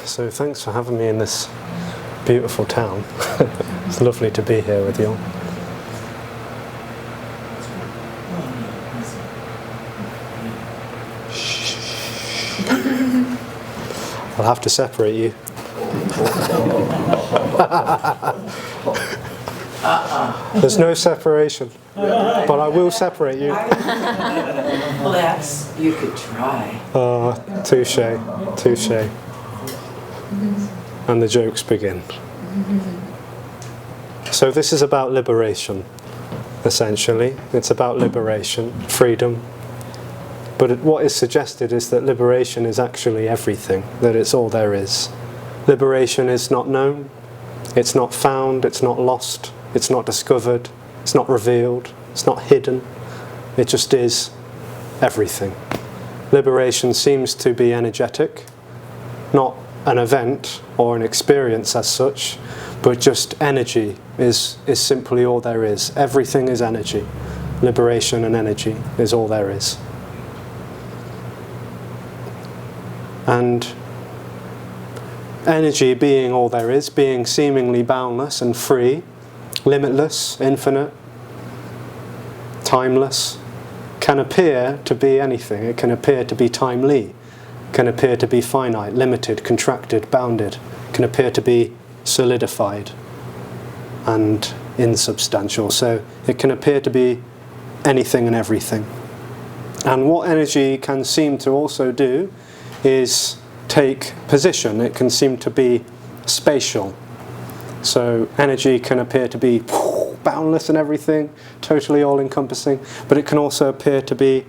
So thanks for having me in this beautiful town. It's lovely to be here with you all. I'll have to separate you. There's no separation, but I will separate you. Well, you could try. Touche, touche. And the jokes begin. So this is about liberation, essentially. It's about liberation, freedom. But what is suggested is that liberation is actually everything, that it's all there is. Liberation is not known, it's not found, it's not lost, it's not discovered, it's not revealed, it's not hidden. It just is everything. Liberation seems to be energetic, not an event or an experience as such, but just energy is simply all there is. Everything is energy. Liberation and energy is all there is. And energy being all there is, being seemingly boundless and free, limitless, infinite, timeless, can appear to be anything. It can appear to be timely, can appear to be finite, limited, contracted, bounded, can appear to be solidified and insubstantial. So it can appear to be anything and everything. And what energy can seem to also do is take position. It can seem to be spatial. So energy can appear to be boundless and everything, totally all-encompassing, but it can also appear to be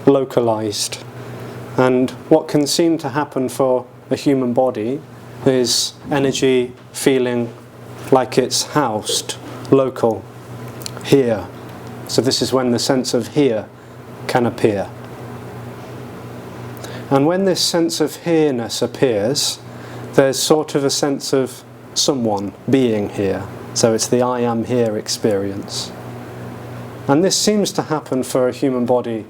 localized. And what can seem to happen for a human body is energy feeling like it's housed, local, here. So this is when the sense of here can appear. And when this sense of here-ness appears, there's sort of a sense of someone being here. So it's the I am here experience. And this seems to happen for a human body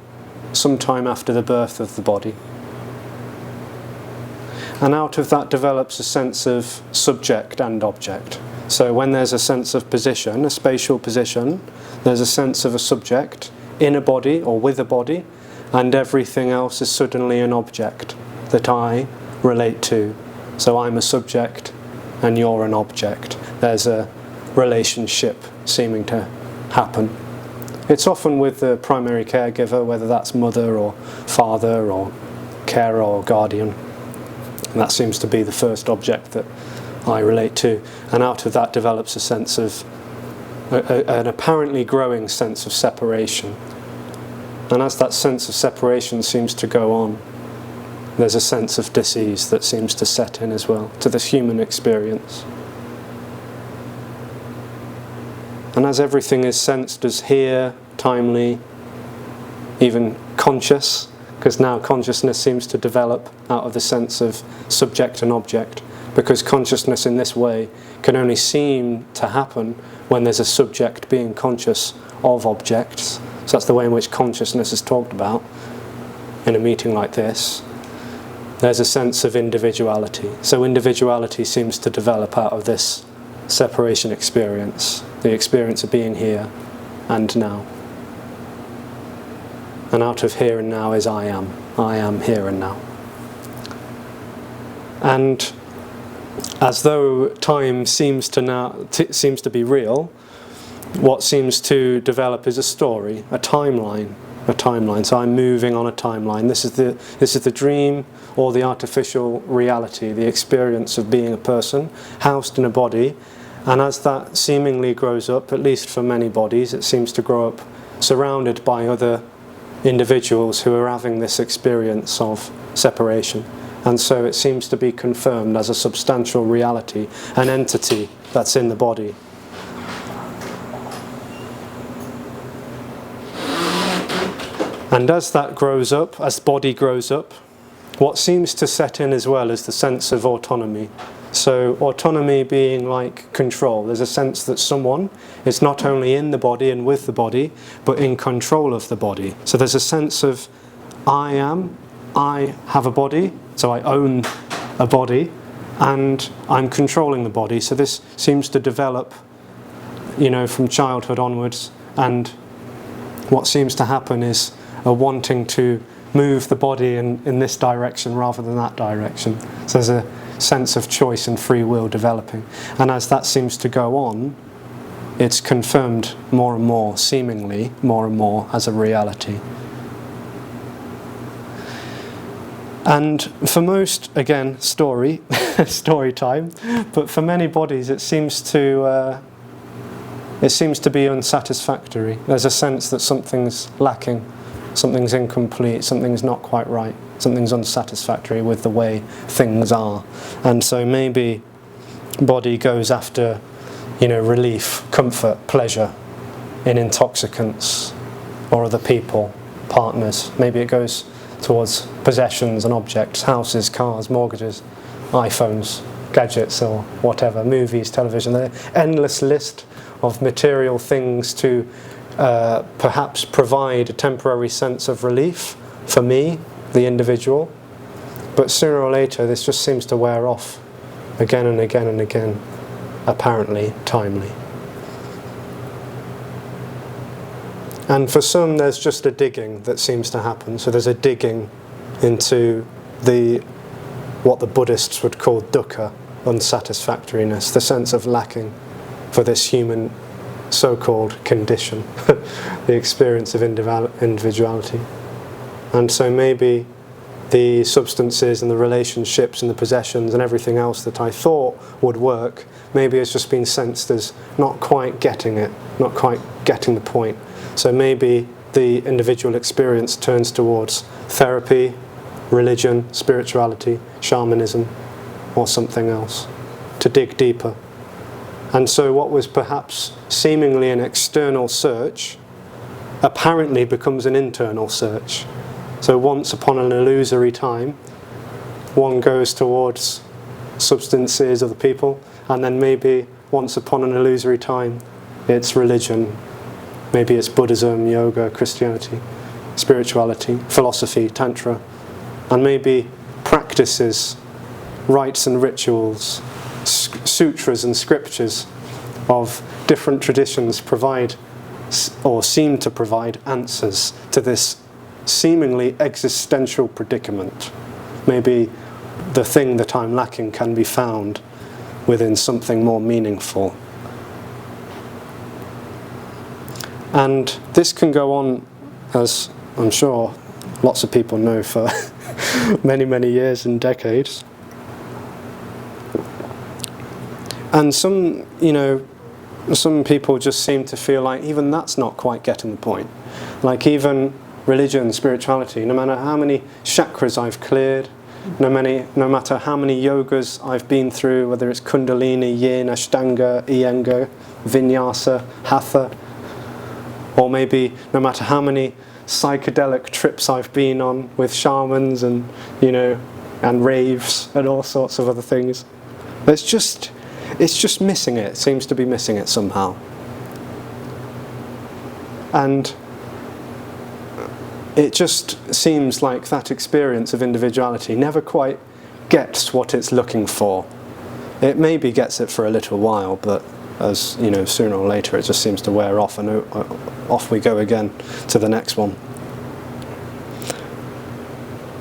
sometime after the birth of the body. And out of that develops a sense of subject and object. So when there's a sense of position, a spatial position, there's a sense of a subject in a body or with a body, and everything else is suddenly an object that I relate to. So I'm a subject and you're an object. There's a relationship seeming to happen. It's often with the primary caregiver, whether that's mother or father or carer or guardian. And that seems to be the first object that I relate to. And out of that develops a sense of, an apparently growing sense of separation. And as that sense of separation seems to go on, there's a sense of dis-ease that seems to set in as well to this human experience. And as everything is sensed as here, timely, even conscious, because now consciousness seems to develop out of the sense of subject and object, because consciousness in this way can only seem to happen when there's a subject being conscious of objects. So that's the way in which consciousness is talked about in a meeting like this. There's a sense of individuality. So individuality seems to develop out of this separation experience, the experience of being here and now. And out of here and now is I am here and now. And as though time seems to be real, what seems to develop is a story, a timeline. So I'm moving on a timeline. This is the dream or the artificial reality, the experience of being a person housed in a body. And as that seemingly grows up, at least for many bodies, it seems to grow up surrounded by other individuals who are having this experience of separation. And so it seems to be confirmed as a substantial reality, an entity that's in the body. And as that grows up, as the body grows up, what seems to set in as well is the sense of autonomy. So autonomy being like control. There's a sense that someone is not only in the body and with the body, but in control of the body. So there's a sense of I have a body, so I own a body, and I'm controlling the body. So this seems to develop, from childhood onwards, and what seems to happen is a wanting to move the body in this direction rather than that direction. So there's a sense of choice and free will developing. And as that seems to go on, it's confirmed more and more, seemingly more and more, as a reality. And for most, again, story time, but for many bodies it seems to be unsatisfactory. There's a sense that something's lacking, something's incomplete, something's not quite right, something's unsatisfactory with the way things are. And so maybe body goes after, relief, comfort, pleasure in intoxicants or other people, partners. Maybe it goes towards possessions and objects, houses, cars, mortgages, iPhones, gadgets or whatever, movies, television. There's an endless list of material things to perhaps provide a temporary sense of relief for me, the individual. But sooner or later this just seems to wear off again and again and again, apparently timely. And for some there's just a digging that seems to happen. So there's a digging into what the Buddhists would call dukkha, unsatisfactoriness, the sense of lacking for this human so-called condition, the experience of individuality. And so maybe the substances and the relationships and the possessions and everything else that I thought would work, maybe it's just been sensed as not quite getting it, not quite getting the point. So maybe the individual experience turns towards therapy, religion, spirituality, shamanism, or something else, to dig deeper. And so what was perhaps seemingly an external search apparently becomes an internal search. So once upon an illusory time, one goes towards substances, other people, and then maybe once upon an illusory time, it's religion. Maybe it's Buddhism, yoga, Christianity, spirituality, philosophy, tantra, and maybe practices, rites and rituals, sutras and scriptures of different traditions provide or seem to provide answers to this seemingly existential predicament. Maybe the thing that I'm lacking can be found within something more meaningful. And this can go on, as I'm sure lots of people know, for many, many years and decades. And some people just seem to feel like even that's not quite getting the point. Like even religion, spirituality, no matter how many chakras I've cleared, no matter how many yogas I've been through, whether it's Kundalini, Yin, Ashtanga, Iyengar, Vinyasa, Hatha, or maybe no matter how many psychedelic trips I've been on with shamans and raves and all sorts of other things, it's just missing it. It seems to be missing it somehow. And it just seems like that experience of individuality never quite gets what it's looking for. It maybe gets it for a little while, but as sooner or later it just seems to wear off, and off we go again to the next one.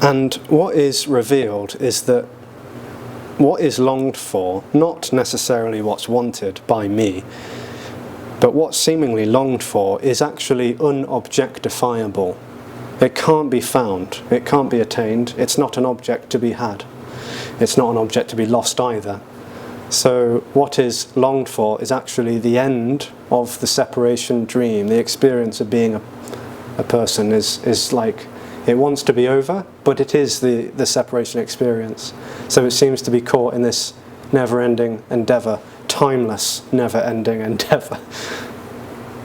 And what is revealed is that what is longed for, not necessarily what's wanted by me, but what's seemingly longed for is actually unobjectifiable. It can't be found, it can't be attained, it's not an object to be had. It's not an object to be lost either. So what is longed for is actually the end of the separation dream. The experience of being a person is like, it wants to be over, but it is the separation experience. So it seems to be caught in this never-ending endeavour, timeless, never-ending endeavour.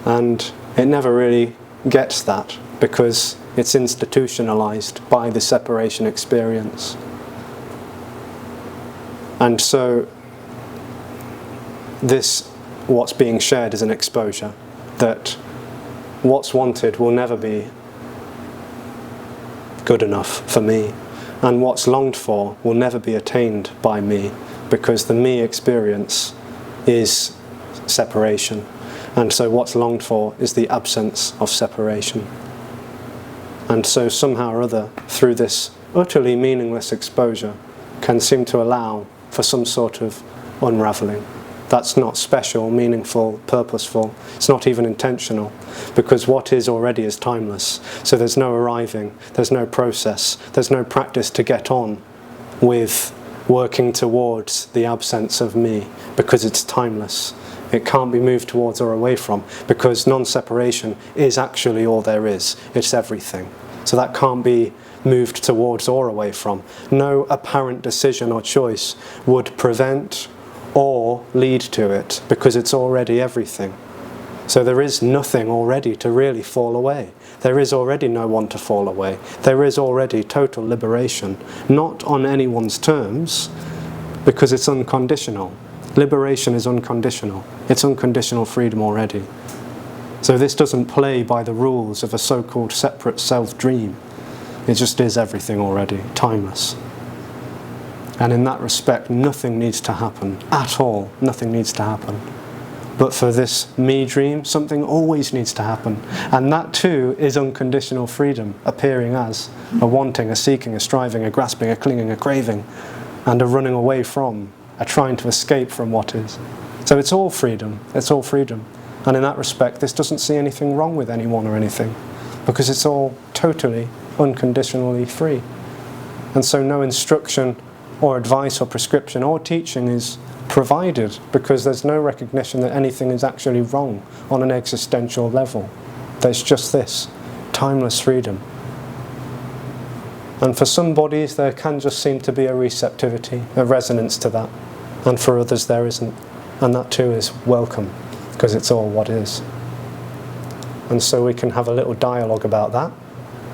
And it never really gets that, because It's institutionalized by the separation experience. And so what's being shared is an exposure that what's wanted will never be good enough for me, and what's longed for will never be attained by me, because the me experience is separation, and so what's longed for is the absence of separation. And so somehow or other, through this utterly meaningless exposure, can seem to allow for some sort of unravelling. That's not special, meaningful, purposeful. It's not even intentional, because what is already is timeless. So there's no arriving, there's no process, there's no practice to get on with working towards the absence of me, because it's timeless. It can't be moved towards or away from, because non-separation is actually all there is. It's everything. So that can't be moved towards or away from. No apparent decision or choice would prevent or lead to it, because it's already everything. So there is nothing already to really fall away. There is already no one to fall away. There is already total liberation, not on anyone's terms, because it's unconditional. Liberation is unconditional. It's unconditional freedom already. So this doesn't play by the rules of a so-called separate self-dream. It just is everything already, timeless. And in that respect, nothing needs to happen at all. Nothing needs to happen. But for this me dream, something always needs to happen. And that too is unconditional freedom, appearing as a wanting, a seeking, a striving, a grasping, a clinging, a craving, and a running away from, a trying to escape from what is. So it's all freedom. It's all freedom. And in that respect, this doesn't see anything wrong with anyone or anything, because it's all totally, unconditionally free. And so no instruction or advice or prescription or teaching is provided, because there's no recognition that anything is actually wrong on an existential level. There's just this timeless freedom. And for some bodies there can just seem to be a receptivity, a resonance to that, and for others there isn't. And that too is welcome, because it's all what is. And so we can have a little dialogue about that.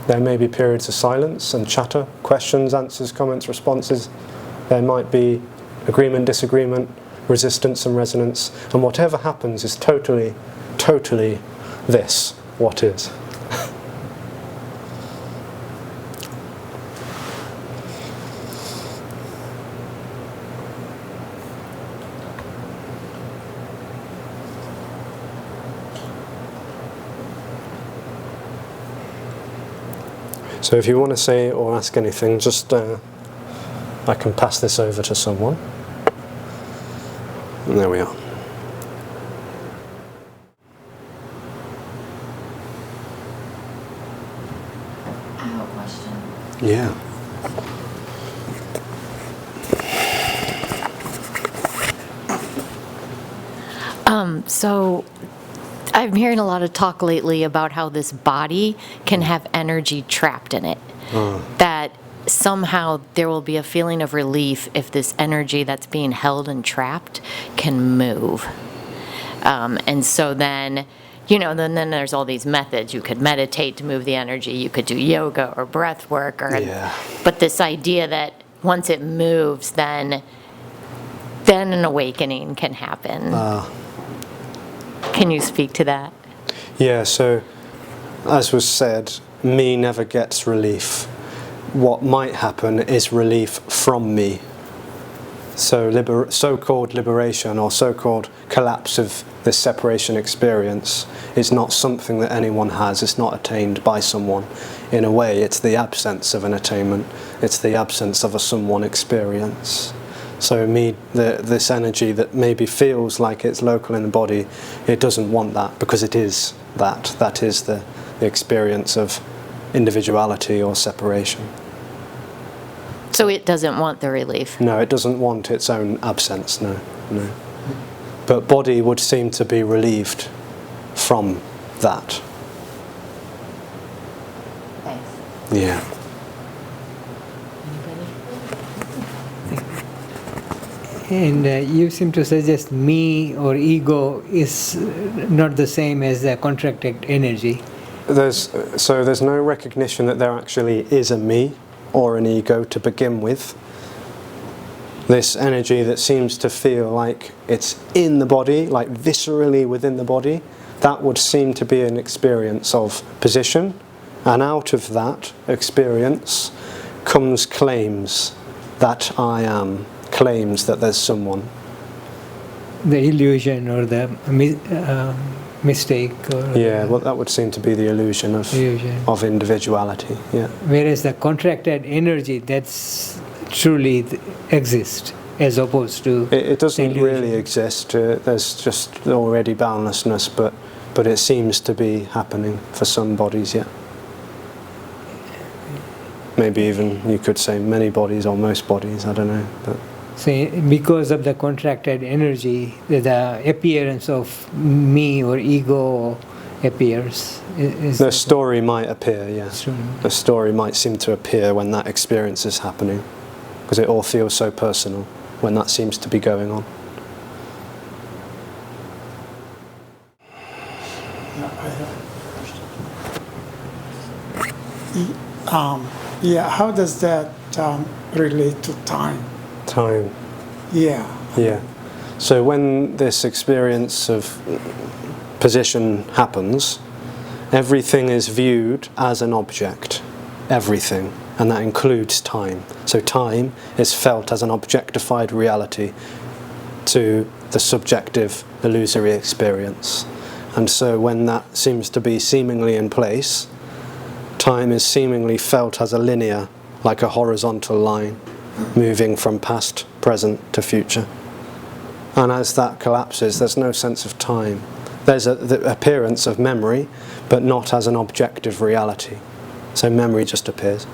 There may be periods of silence and chatter, questions, answers, comments, responses. There might be agreement, disagreement, resistance and resonance. And whatever happens is totally, totally this, what is. So if you want to say or ask anything, just I can pass this over to someone. And there we are. I have a question. Yeah. So I'm hearing a lot of talk lately about how this body can have energy trapped in it. That somehow there will be a feeling of relief if this energy that's being held and trapped can move. And so then, then there's all these methods. You could meditate to move the energy. You could do yoga or breath work. But this idea that once it moves, then an awakening can happen. Can you speak to that? Yeah, so as was said, me never gets relief. What might happen is relief from me. So so-called liberation or so-called collapse of this separation experience is not something that anyone has. It's not attained by someone. In a way, it's the absence of an attainment. It's the absence of a someone experience. So this energy that maybe feels like it's local in the body, it doesn't want that, because it is that. That is the experience of individuality or separation. So it doesn't want the relief? No, it doesn't want its own absence, no. But body would seem to be relieved from that. Thanks. Yeah. And you seem to suggest me or ego is not the same as the contracted energy. there's no recognition that there actually is a me or an ego to begin with. This energy that seems to feel like it's in the body, like viscerally within the body, that would seem to be an experience of position, and out of that experience comes claims that I am, claims that there's someone. The illusion or the mistake. Or Yeah, well, that would seem to be the illusion of individuality. Yeah. Whereas the contracted energy, that's truly exists, as opposed to It doesn't illusion. really exist. There's just already boundlessness, but it seems to be happening for some bodies. Yeah. Maybe even you could say many bodies or most bodies. I don't know, but. So because of the contracted energy, the appearance of me or ego appears. The story might appear, yeah. Sure. The story might seem to appear when that experience is happening, because it all feels so personal when that seems to be going on. Yeah, how does that relate to time? Time. Yeah. Yeah. So when this experience of position happens, everything is viewed as an object. Everything. And that includes time. So time is felt as an objectified reality to the subjective, illusory experience. And so when that seems to be seemingly in place, time is seemingly felt as a linear, like a horizontal line, moving from past, present to future. And as that collapses, there's no sense of time. There's the appearance of memory, but not as an objective reality. So memory just appears,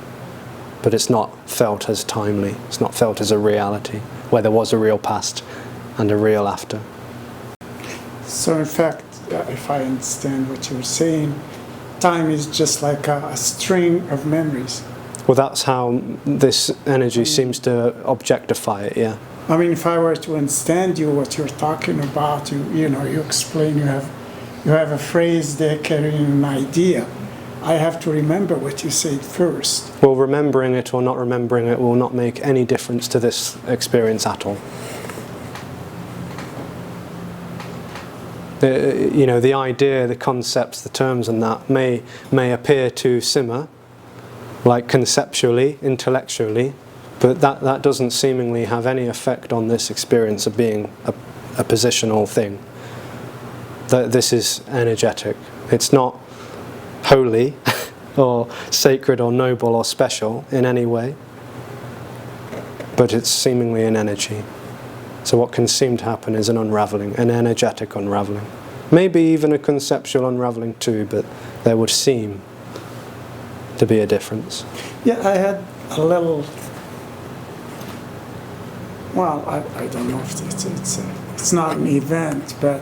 but it's not felt as timely. It's not felt as a reality, where there was a real past and a real after. So in fact, if I understand what you're saying, time is just like a string of memories. Well, that's how this energy seems to objectify it, yeah. I mean, if I were to understand you, what you're talking about, you explain, you have a phrase there carrying an idea. I have to remember what you said first. Well, remembering it or not remembering it will not make any difference to this experience at all. The idea, the concepts, the terms and that may appear to simmer, like conceptually, intellectually, but that doesn't seemingly have any effect on this experience of being a positional thing. That this is energetic. It's not holy or sacred or noble or special in any way, but it's seemingly an energy. So what can seem to happen is an unraveling, an energetic unraveling. Maybe even a conceptual unraveling too, but there would seem to be a difference. Yeah, I had a little. Well, I don't know if it's not an event, but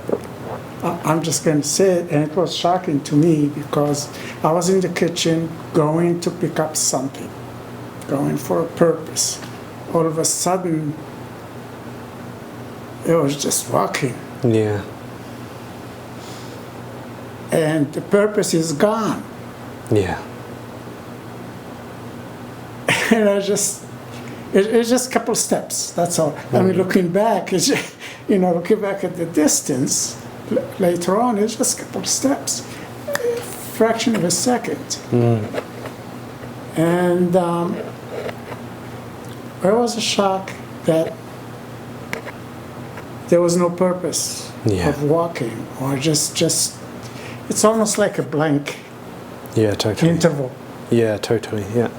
I'm just going to say it, and it was shocking to me because I was in the kitchen going to pick up something, going for a purpose. All of a sudden, it was just walking, Yeah. and the purpose is gone. Yeah. And it's just a couple steps, that's all. I mean, looking back, it's just, looking back at the distance, later on, it's just a couple of steps, a fraction of a second. And there was a shock that there was no purpose of walking, or just it's almost like a blank Totally. interval, Yeah, totally. Yeah.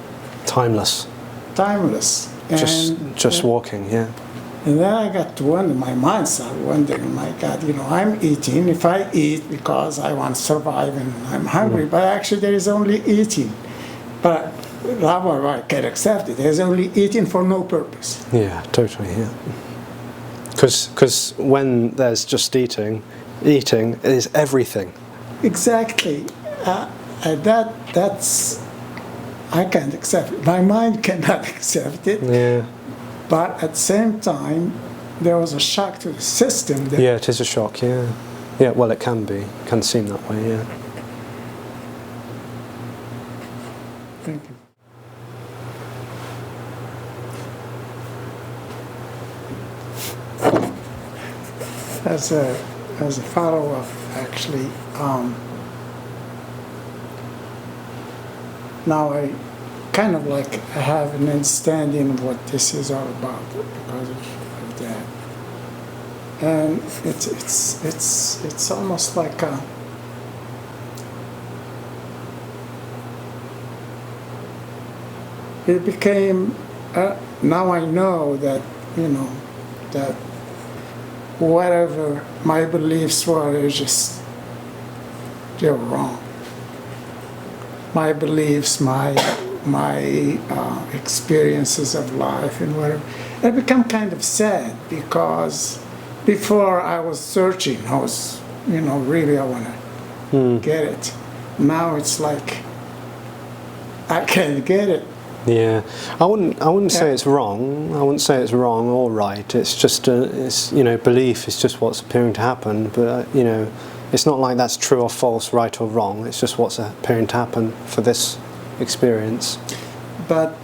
Timeless. timeless. Just walking. Yeah. And then I got to wonder, my mind started wondering, my God, I'm eating. If I eat because I want to survive and I'm hungry, but actually there is only eating. But I can accept it. There's only eating for no purpose. Yeah. Totally. Yeah. Because when there's just eating is everything. Exactly. That's I can't accept it. My mind cannot accept it. Yeah. But at the same time, there was a shock to the system. That Yeah, it is a shock. Yeah. Yeah. Well, it can be. Can seem that way. Yeah. Thank you. As a follow-up, actually, now I kind of like have an understanding of what this is all about because of that, and it's almost like a it became, now I know that, you know, that whatever my beliefs were, they're wrong. My beliefs, my experiences of life and whatever. It become kind of sad because before I was searching, I was, you know, really I want to get it. Now it's like I can't get it. Yeah, I wouldn't say it's wrong. I wouldn't say it's wrong or right. It's just it's, you know, belief is just what's appearing to happen. But you know, it's not like that's true or false, right or wrong. It's just what's appearing to happen for this experience. But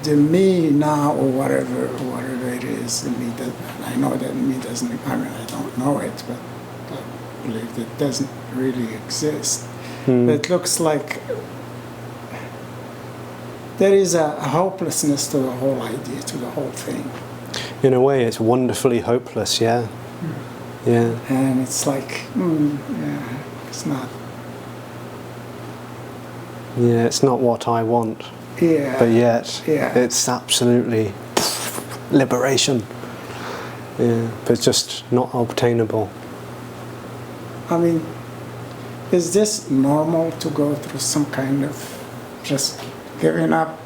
the me now, or whatever it is, the me that I know that me doesn't. I mean, I don't know it, but I believe it doesn't really exist. It looks like there is a hopelessness to the whole idea, to the whole thing. In a way, it's wonderfully hopeless. Yeah, yeah. And it's like, yeah, it's not. Yeah, it's not what I want. Yeah. But yet, Yeah. it's absolutely liberation. Yeah, but it's just not obtainable. I mean, is this normal to go through some kind of just giving up?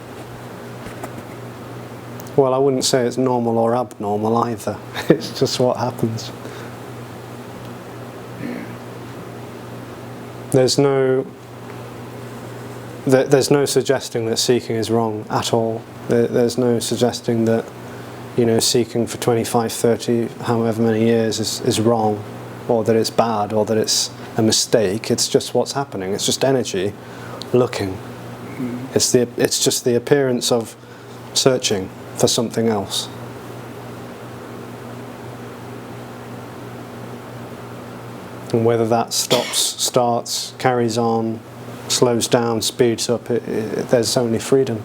Well, I wouldn't say it's normal or abnormal either. It's just what happens. Yeah. There's no suggesting that seeking is wrong at all. There's no suggesting that, you know, seeking for 25, 30, however many years is wrong, or that it's bad, or that it's a mistake. It's just what's happening. It's just energy looking. It's just the appearance of searching for something else. And whether that stops, starts, carries on, slows down, speeds up, there's only freedom.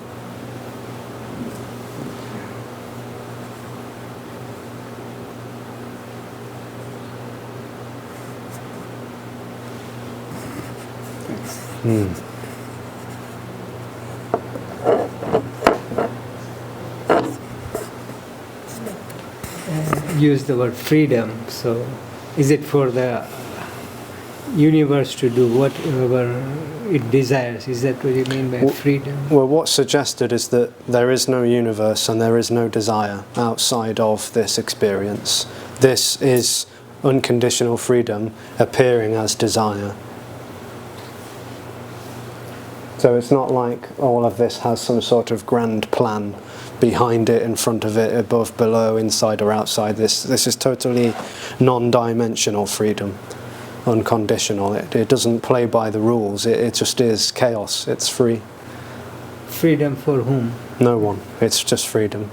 Use the word freedom. So, is it for the universe to do whatever it desires? Is that what you mean by freedom? Well, what's suggested is that there is no universe and there is no desire outside of this experience. This is unconditional freedom appearing as desire. So it's not like all of this has some sort of grand plan behind it, in front of it, above, below, inside or outside. This is totally non-dimensional freedom, unconditional. It doesn't play by the rules. It just is chaos. It's free. Freedom for whom? No one. It's just freedom.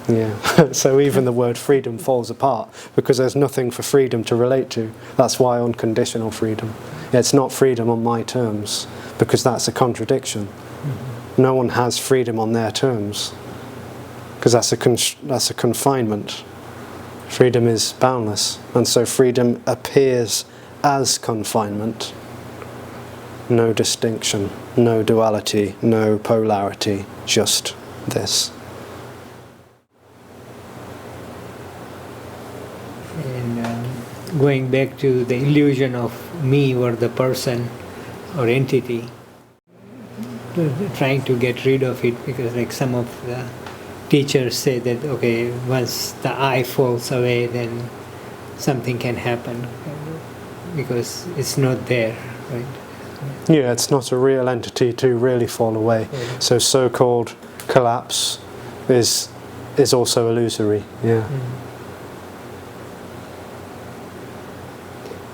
Yeah. So even the word freedom falls apart because there's nothing for freedom to relate to. That's why unconditional freedom. It's not freedom on my terms, because that's a contradiction. No one has freedom on their terms, because that's a confinement. Freedom is boundless, and so freedom appears as confinement. No distinction, no duality, no polarity, just this. And going back to the illusion of me or the person or entity, trying to get rid of it, because like some of the teachers say that, okay, once the I falls away, then something can happen, because it's not there, right? Yeah, it's not a real entity to really fall away. Yeah. So so-called collapse is also illusory. Yeah.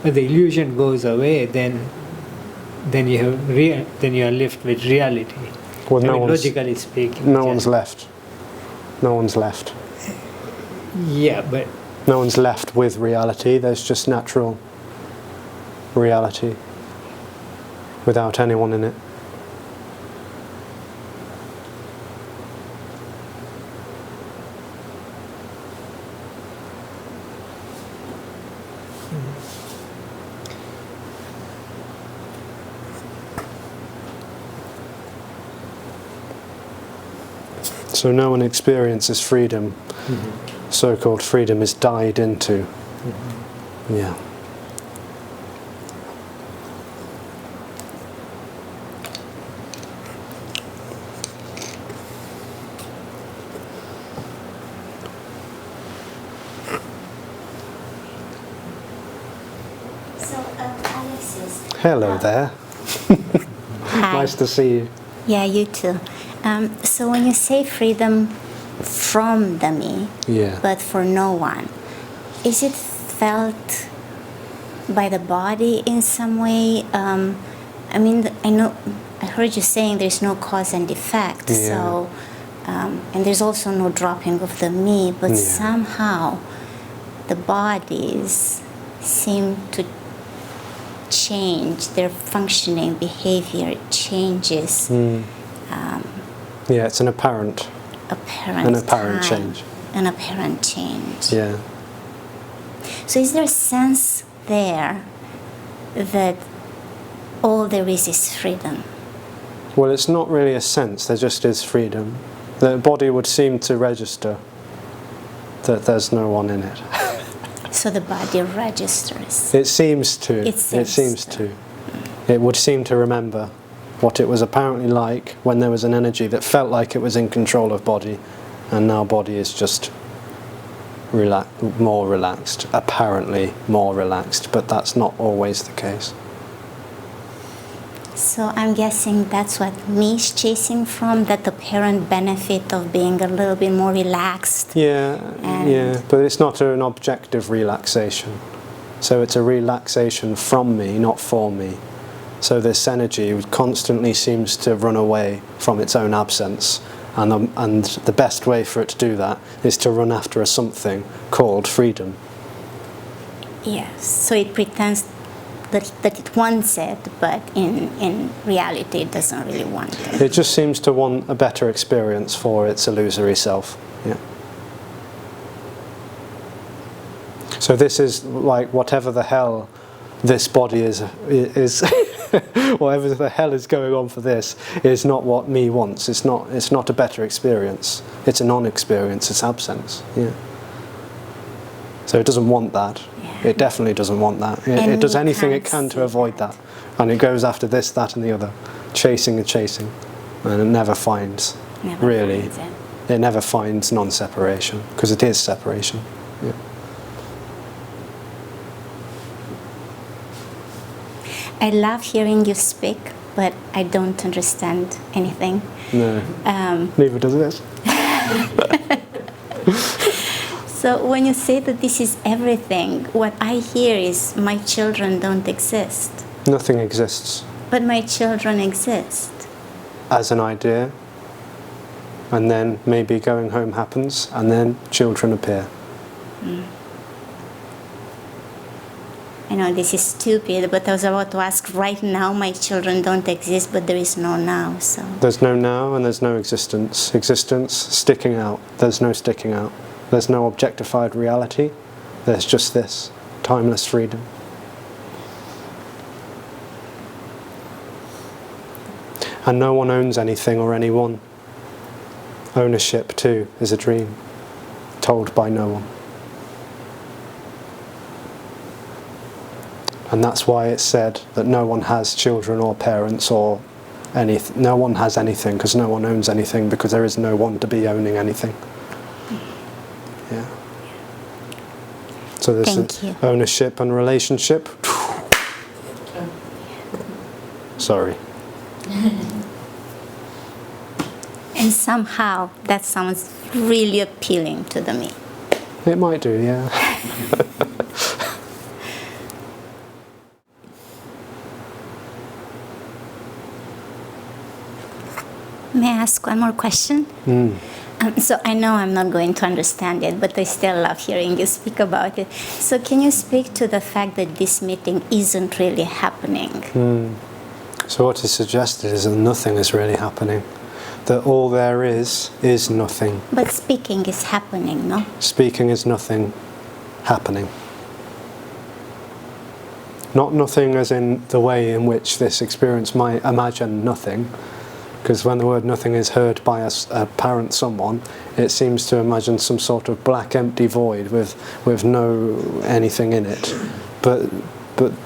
But the illusion goes away, then then you have then you are left with reality. Well, I no mean, one's, logically speaking. no one's left. No one's left. Yeah, but No one's left with reality. There's just natural reality without anyone in it. So no one experiences freedom. So-called freedom is died into. Yeah. So, Alexis. Hello there. Hi. Nice to see you. Yeah, you too. So when you say freedom from the me, Yeah. but for no one, is it felt by the body in some way? I mean, I heard you saying there's no cause and effect. Yeah. So, and there's also no dropping of the me, but Yeah. somehow the bodies seem to change, their functioning behavior changes. Yeah, it's an apparent Apparent time, change. An apparent change. Yeah. So is there a sense there that all there is freedom? Well, it's not really a sense, there just is freedom. The body would seem to register that there's no one in it. So the body registers. It seems to. It seems to. It would seem to remember what it was apparently like when there was an energy that felt like it was in control of body, and now body is just more relaxed, apparently more relaxed, but that's not always the case. So I'm guessing that's what me is chasing from, that apparent benefit of being a little bit more relaxed. Yeah, And- yeah, but it's not an objective relaxation. So it's a relaxation from me, not for me. So this energy constantly seems to run away from its own absence, and the best way for it to do that is to run after a something called freedom. Yes. So it pretends that it wants it, but in reality it doesn't really want it. It just seems to want a better experience for its illusory self. Yeah. So this is like whatever the hell this body is whatever the hell is going on for this is not what me wants. It's not a better experience. It's a non-experience. It's absence. Yeah. So it doesn't want that. Yeah. It definitely doesn't want that. It And does we anything it can't can see to avoid that, and it goes after this, that, and the other, chasing and chasing, and it never finds. Never really, finds it. it never finds non-separation because it is separation. Yeah. I love hearing you speak, but I don't understand anything. No. Neither does this. So when you say that this is everything, what I hear is my children don't exist, Nothing exists but my children exist. as an idea, and then maybe going home happens, and then children appear. I know this is stupid, but I was about to ask right now my children don't exist, but there is no now, so. There's no now and there's no existence. Existence, sticking out. There's no sticking out. There's no objectified reality. There's just this, timeless freedom. And no one owns anything or anyone. Ownership, too, is a dream, told by no one. And that's why it's said that no one has children or parents or anything. No one has anything because no one owns anything, because there is no one to be owning anything. Yeah. So this Thank is you. ownership and relationship. Sorry. And somehow that sounds really appealing to the me. It might do, yeah. ask one more question? So I know I'm not going to understand it, but I still love hearing you speak about it. So can you speak to the fact that this meeting isn't really happening? So what is suggested is that nothing is really happening. That all there is nothing. But speaking is happening, no? Speaking is nothing happening. Not nothing as in the way in which this experience might imagine nothing, because when the word nothing is heard by a apparent someone, it seems to imagine some sort of black empty void with no anything in it. But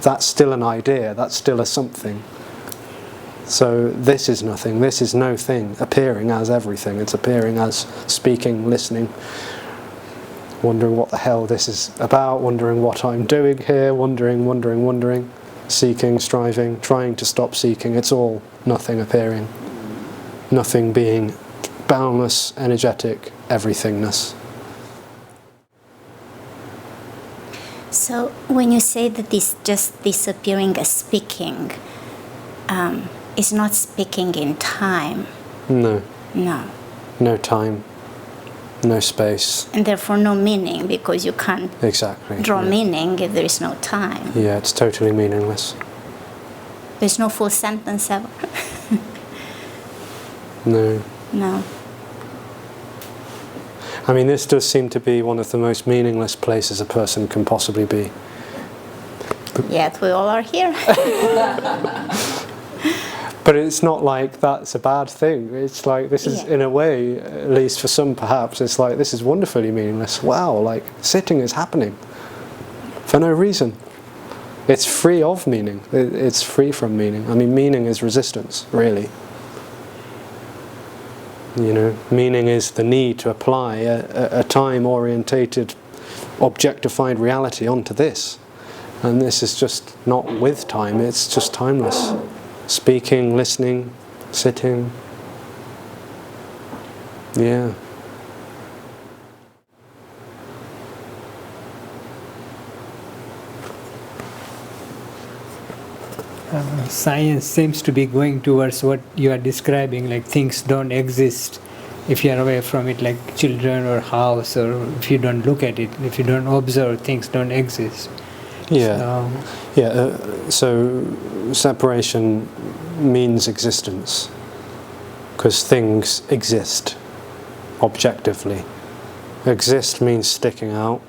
that's still an idea, that's still a something. So this is nothing, this is no thing, appearing as everything. It's appearing as speaking, listening, wondering what the hell this is about, wondering what I'm doing here, wondering, seeking, striving, trying to stop seeking. It's all nothing appearing. Nothing being boundless, energetic, everythingness. So when you say that this just disappearing as speaking, is not speaking in time. No. No. No time. No space. And therefore no meaning, because you can't Exactly. draw meaning if there is no time. Yeah, it's totally meaningless. There's no full sentence ever. No. No. I mean, this does seem to be one of the most meaningless places a person can possibly be. Yet we all are here. But it's not like that's a bad thing. It's like this is, Yeah. in a way, at least for some perhaps, it's like this is wonderfully meaningless. Wow, like sitting is happening for no reason. It's free of meaning. It's free from meaning. I mean, meaning is resistance, really. You know, meaning is the need to apply a time-orientated, objectified reality onto this. And this is just not with time, it's just timeless. Speaking, listening, sitting. Yeah. Science seems to be going towards what you are describing, like things don't exist if you are away from it, like children or house, or if you don't look at it, if you don't observe, things don't exist. Yeah. So separation means existence, because things exist objectively. Exist means sticking out.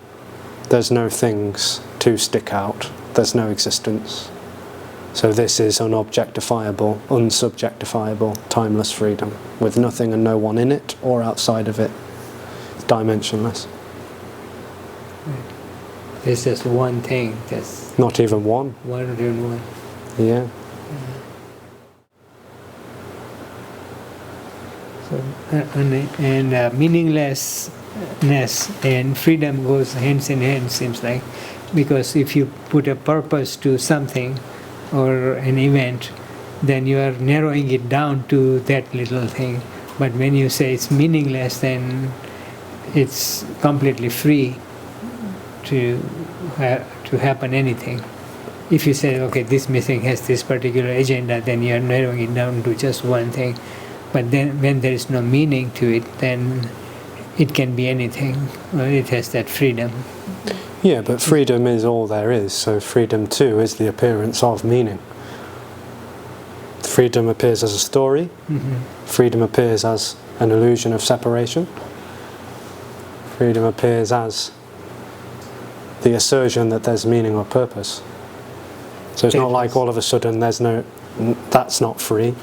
There's no things to stick out. There's no existence. So this is unobjectifiable, unsubjectifiable, timeless freedom, with nothing and no one in it or outside of it. It's dimensionless. It's just one thing, just Not even one. one real one. Yeah. So, and meaninglessness and freedom goes hands in hand, seems like, because if you put a purpose to something or an event, then you are narrowing it down to that little thing. But when you say it's meaningless, then it's completely free to happen anything. If you say, okay, this meeting has this particular agenda, then you are narrowing it down to just one thing. But then when there is no meaning to it, then it can be anything. Well, it has that freedom. Yeah, but freedom is all there is, so freedom too is the appearance of meaning. Freedom appears as a story, freedom appears as an illusion of separation, freedom appears as the assertion that there's meaning or purpose. So it's not like all of a sudden that's not free.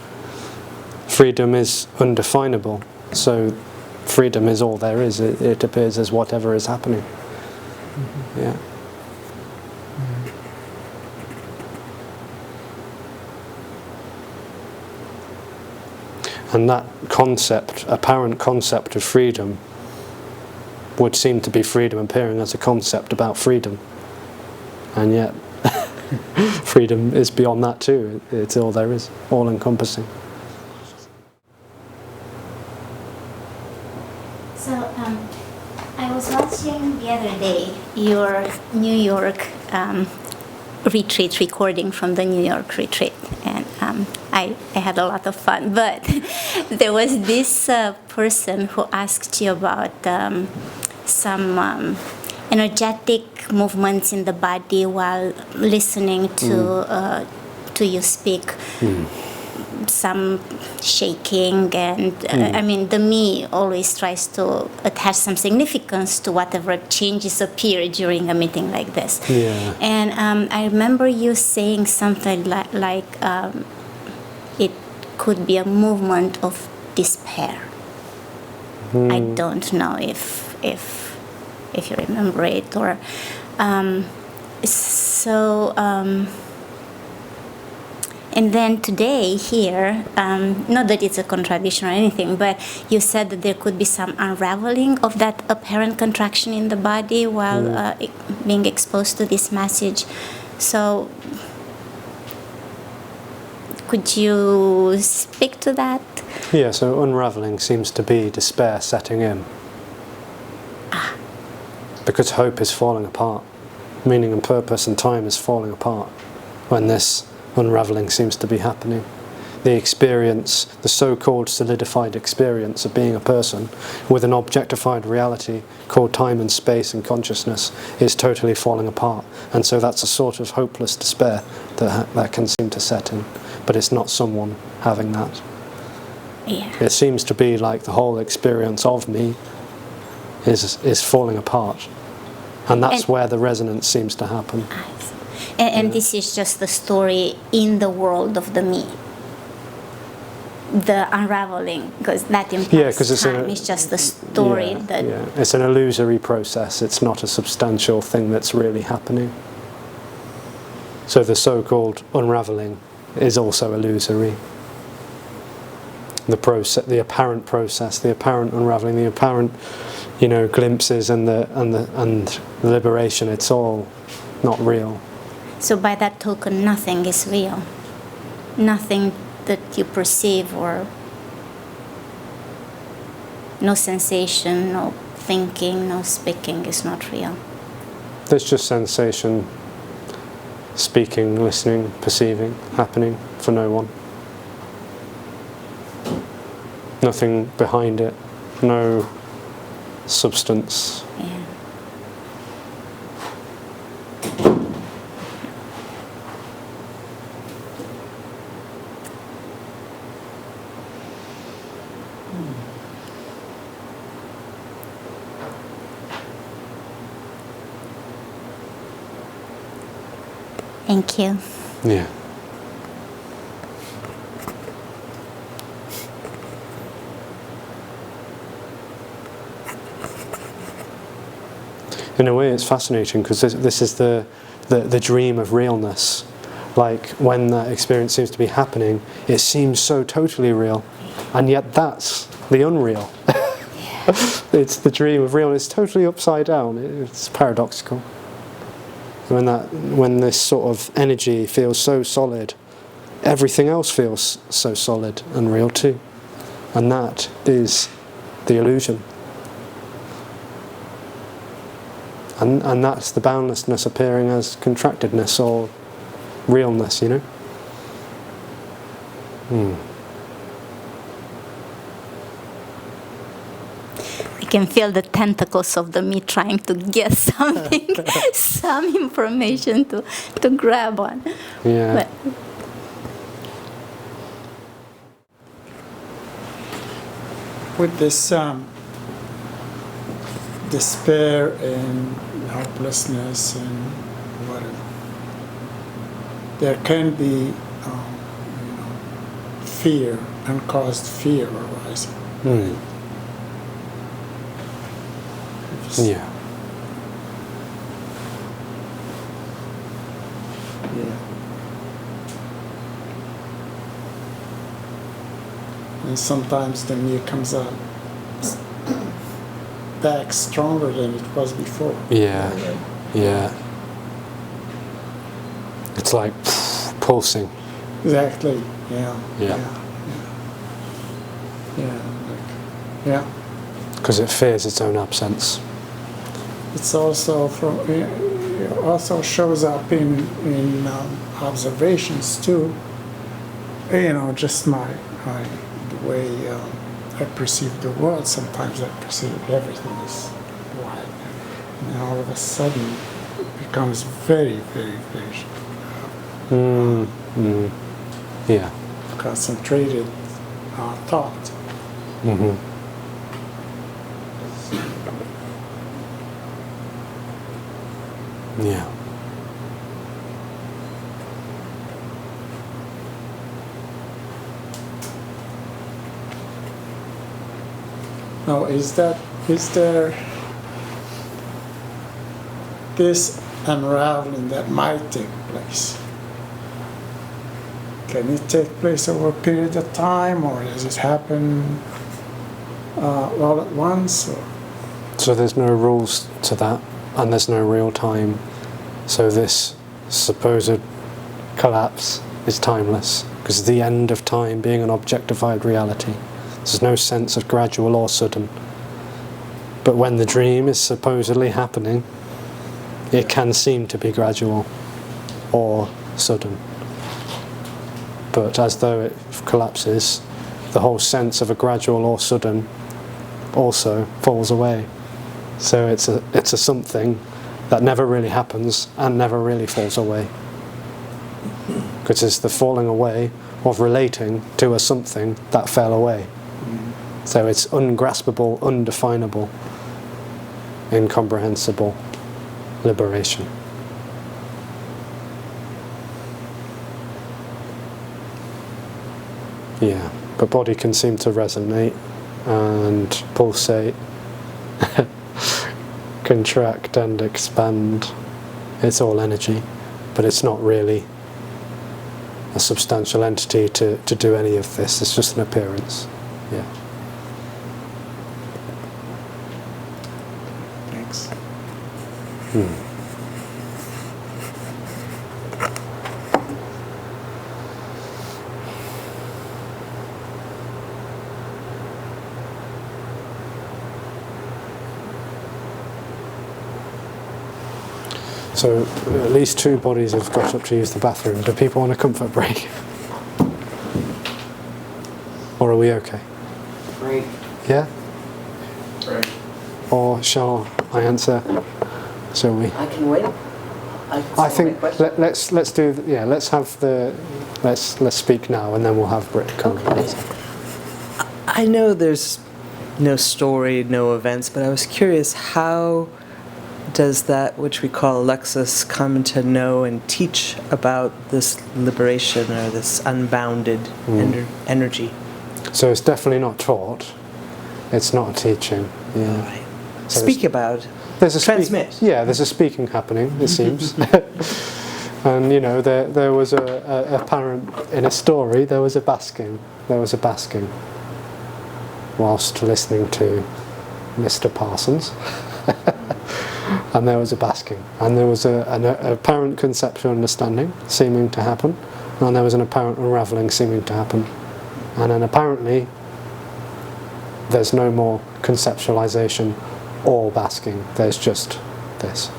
Freedom is undefinable, so freedom is all there is. It appears as whatever is happening. Yeah. And that concept, apparent concept of freedom, would seem to be freedom appearing as a concept about freedom. And yet, freedom is beyond that too. It's all there is, all encompassing. So I was watching the other day your New York retreat, recording from the New York retreat, and I had a lot of fun. But there was this person who asked you about some energetic movements in the body while listening to you speak. Some shaking, and I mean, the me always tries to attach some significance to whatever changes appear during a meeting like this. Yeah. And I remember you saying something like it could be a movement of despair. I don't know if you remember it, or and then today here, not that it's a contradiction or anything, but you said that there could be some unraveling of that apparent contraction in the body while being exposed to this message. So could you speak to that? Yeah, so unraveling seems to be despair setting in. Because hope is falling apart. Meaning and purpose and time is falling apart when this unraveling seems to be happening. The experience, the so-called solidified experience of being a person with an objectified reality called time and space and consciousness is totally falling apart. And so that's a sort of hopeless despair that can seem to set in. But it's not someone having that. Yeah. It seems to be like the whole experience of me is falling apart. And that's where the resonance seems to happen. And this is just the story in the world of the me. The unraveling, because that implies time. It's just the story that... Yeah, it's an illusory process. It's not a substantial thing that's really happening. So the so-called unraveling is also illusory. The process, the apparent process, the apparent unraveling, the apparent, glimpses and the liberation. It's all not real. So by that token, nothing is real. Nothing that you perceive, or no sensation, no thinking, no speaking is not real. There's just sensation, speaking, listening, perceiving, happening for no one. Nothing behind it, no substance. Yeah. Thank you. Yeah. In a way, it's fascinating because this is the dream of realness. Like when that experience seems to be happening, it seems so totally real, and yet that's the unreal. It's the dream of realness. It's totally upside down. It's paradoxical. When this sort of energy feels so solid, everything else feels so solid and real too, and that is the illusion. And that's the boundlessness appearing as contractedness or realness, I can feel the tentacles of the me trying to get something, some information to grab on. Yeah. But with this despair and helplessness and whatever, there can be fear, uncaused fear arising. Yeah. And sometimes the me comes out back stronger than it was before. Yeah. Yeah. It's like pulsing. Exactly. Yeah. Yeah. Yeah. Because it fears its own absence. It's also it also shows up in observations too. just the way I perceive the world. Sometimes I perceive everything is white, and then all of a sudden it becomes very, very, very Yeah. concentrated thought. Mm-hmm. Yeah. Now, is there this unraveling that might take place? Can it take place over a period of time, or does it happen all at once? Or? So there's no rules to that, and there's no real time. So this supposed collapse is timeless, because the end of time being an objectified reality. There's no sense of gradual or sudden. But when the dream is supposedly happening, it can seem to be gradual or sudden. But as though it collapses, the whole sense of a gradual or sudden also falls away. So it's a something that never really happens and never really falls away. Because it's the falling away of relating to a something that fell away. So it's ungraspable, undefinable, incomprehensible liberation. Yeah, but body can seem to resonate and pulsate, contract and expand. It's all energy, but it's not really a substantial entity to do any of this. It's just an appearance. Yeah. Thanks. So at least 2 bodies have got up to use the bathroom. Do people want a comfort break? Or are we okay? Great. Yeah? Great. Or shall I answer? Shall we? I can wait. I think let's do let's have let's speak now, and then we'll have Britt come. Okay. I know there's no story, no events, but I was curious, how does that which we call Alexis come to know and teach about this liberation or this unbounded energy? So it's definitely not taught. It's not a teaching. Yeah. All right. So Speak about. There's a Transmit. there's a speaking happening, it seems. And there was a parent in a story. There was a basking. Whilst listening to Mr. Parsons, and there was a basking, and there was an apparent conceptual understanding seeming to happen, and there was an apparent unravelling seeming to happen, and then apparently there's no more conceptualization or basking, there's just this.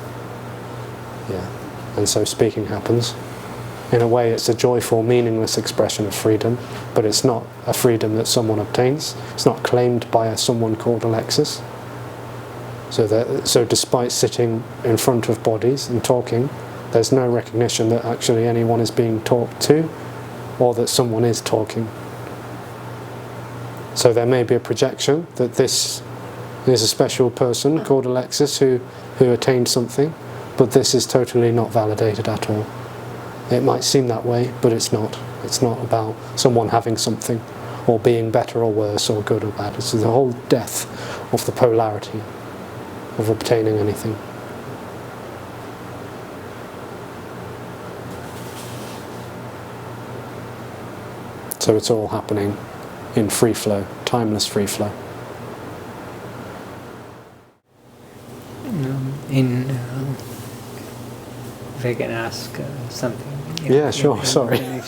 Yeah. And so speaking happens. In a way it's a joyful, meaningless expression of freedom, but it's not a freedom that someone obtains. It's not claimed by someone called Alexis. So despite sitting in front of bodies and talking, there's no recognition that actually anyone is being talked to, or that someone is talking. So there may be a projection that this is a special person called Alexis who attained something, but this is totally not validated at all. It might seem that way, but it's not. It's not about someone having something, or being better or worse, or good or bad. It's the whole death of the polarity of obtaining anything. So it's all happening in free flow, timeless free flow. If I can ask something. Yeah, sure, sorry. In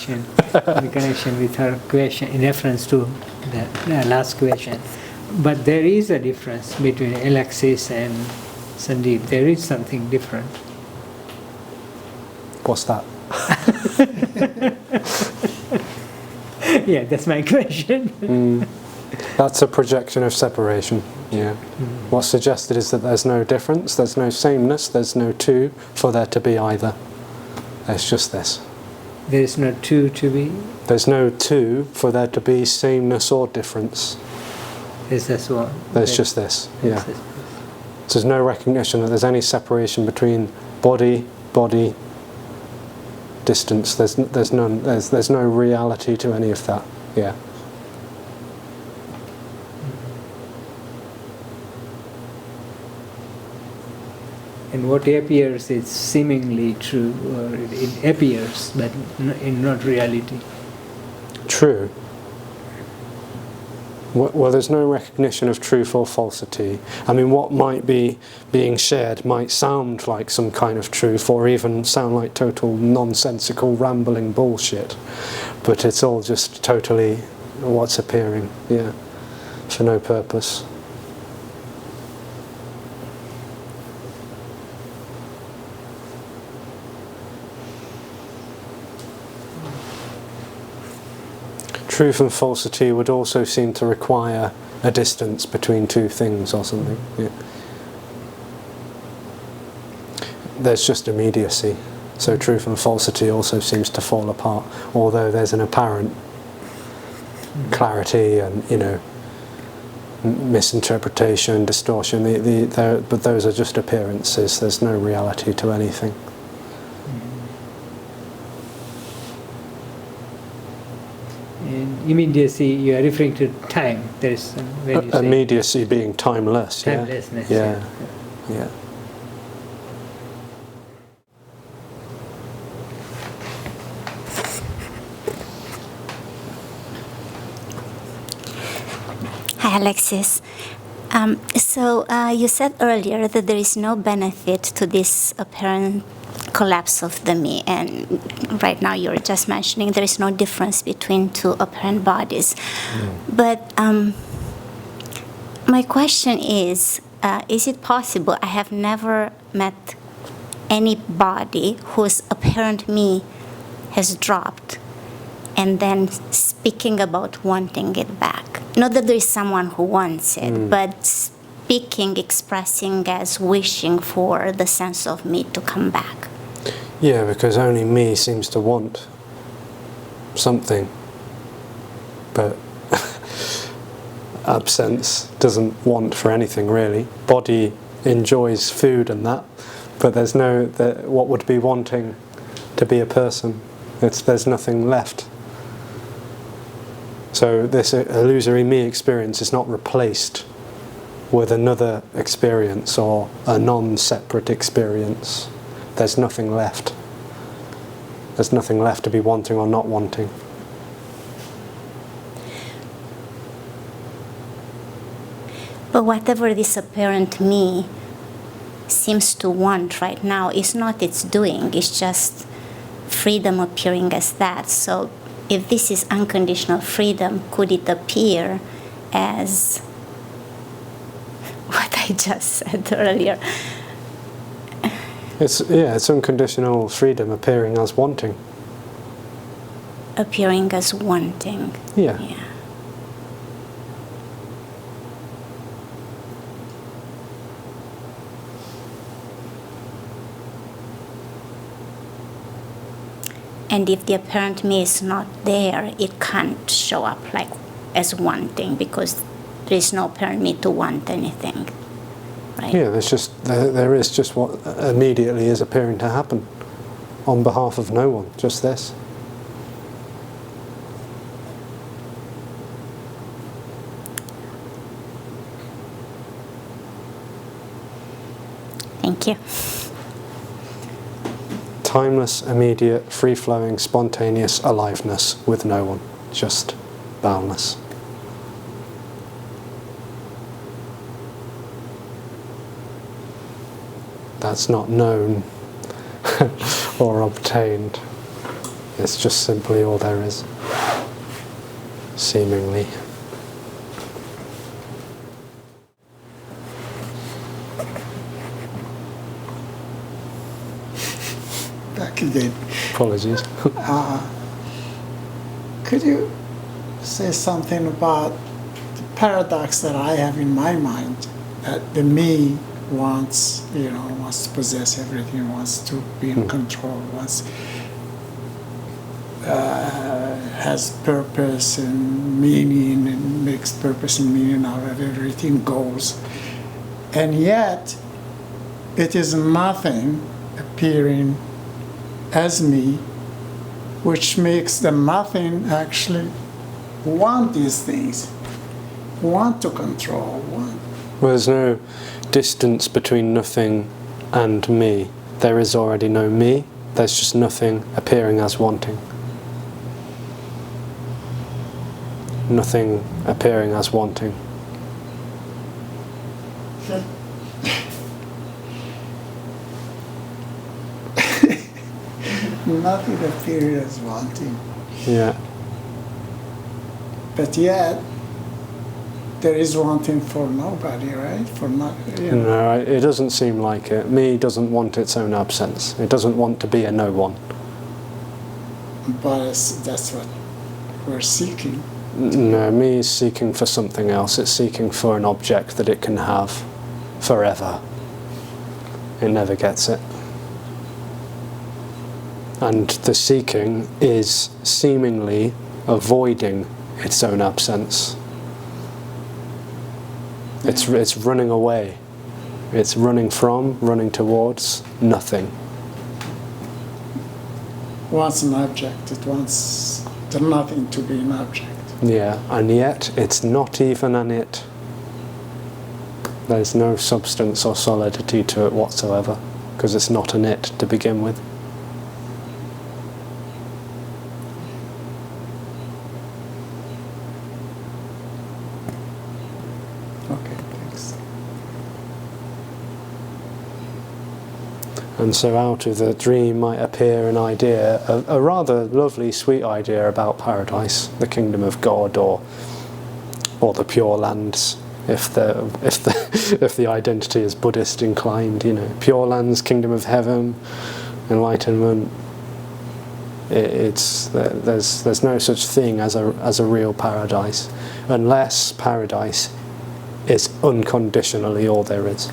connection with her question, in reference to the last question. But there is a difference between Alexis and Sandeep. There is something different. What's that? Yeah, that's my question. That's a projection of separation. Yeah. What's suggested is that there's no difference, there's no sameness, there's no two for there to be either. There's just this. There is no two to be. There's no two for there to be sameness or difference. There's just one. There's just this. Yeah. Yes, yes. So there's no recognition that there's any separation between body, distance. There's none. There's no reality to any of that. Yeah. And what appears is seemingly true, or it appears, but in not reality. True. Well, there's no recognition of truth or falsity. I mean, what might be being shared might sound like some kind of truth, or even sound like total nonsensical, rambling bullshit. But it's all just totally what's appearing, yeah, for no purpose. Truth and falsity would also seem to require a distance between two things or something. Yeah. There's just immediacy, so truth and falsity also seems to fall apart, although there's an apparent clarity and, you know, misinterpretation, distortion, but those are just appearances. There's no reality to anything. And immediacy, you are referring to time. There is when you say Immediacy being timeless. timelessness. Yeah. Yeah. Hi, Alexis. So you said earlier that there is no benefit to this apparent collapse of the me, and right now you're just mentioning there is no difference between two apparent bodies. But my question is it possible? I have never met anybody whose apparent me has dropped and then speaking about wanting it back. Not that there is someone who wants it, but speaking, expressing as wishing for the sense of me to come back. Yeah, because only me seems to want something, but absence doesn't want for anything really. Body enjoys food and that, but there's no, what would be wanting to be a person? There's nothing left. So this illusory me experience is not replaced with another experience or a non-separate experience. There's nothing left. There's nothing left to be wanting or not wanting. But whatever this apparent me seems to want right now is not its doing, it's just freedom appearing as that. So if this is unconditional freedom, could it appear as what I just said earlier? It's unconditional freedom appearing as wanting. Appearing as wanting. Yeah. And if the apparent me is not there, it can't show up like as wanting because there is no apparent me to want anything. Right? Yeah, there is just what immediately is appearing to happen on behalf of no one, just this. Thank you. Timeless, immediate, free-flowing, spontaneous aliveness with no one, just boundless. That's not known or obtained. It's just simply all there is, seemingly. Back again. Apologies. Could you say something about the paradox that I have in my mind, that the me wants, wants to possess everything, wants to be in control, wants has purpose and meaning and makes purpose and meaning out of everything, goals. And yet, it is nothing appearing as me, which makes the nothing actually want these things, want to control, want. Well, there's no distance between nothing and me. There is already no me, there's just nothing appearing as wanting. Nothing appearing as wanting. Nothing appears as wanting. Yeah. But yet, there is wanting for nobody, right? For not, No, it doesn't seem like it. Me doesn't want its own absence. It doesn't want to be a no one. But that's what we're seeking. No, me is seeking for something else. It's seeking for an object that it can have forever. It never gets it. And the seeking is seemingly avoiding its own absence. It's running away. It's running from, running towards nothing. Wants an object. It wants the nothing to be an object. Yeah, and yet it's not even an it. There's no substance or solidity to it whatsoever, because it's not an it to begin with. Okay, thanks. And so out of the dream might appear an idea, a rather lovely, sweet idea about paradise, the kingdom of God, or the Pure Lands, if the identity is Buddhist inclined, Pure Lands, kingdom of heaven, enlightenment. There's no such thing as a real paradise, unless paradise is unconditionally all there is.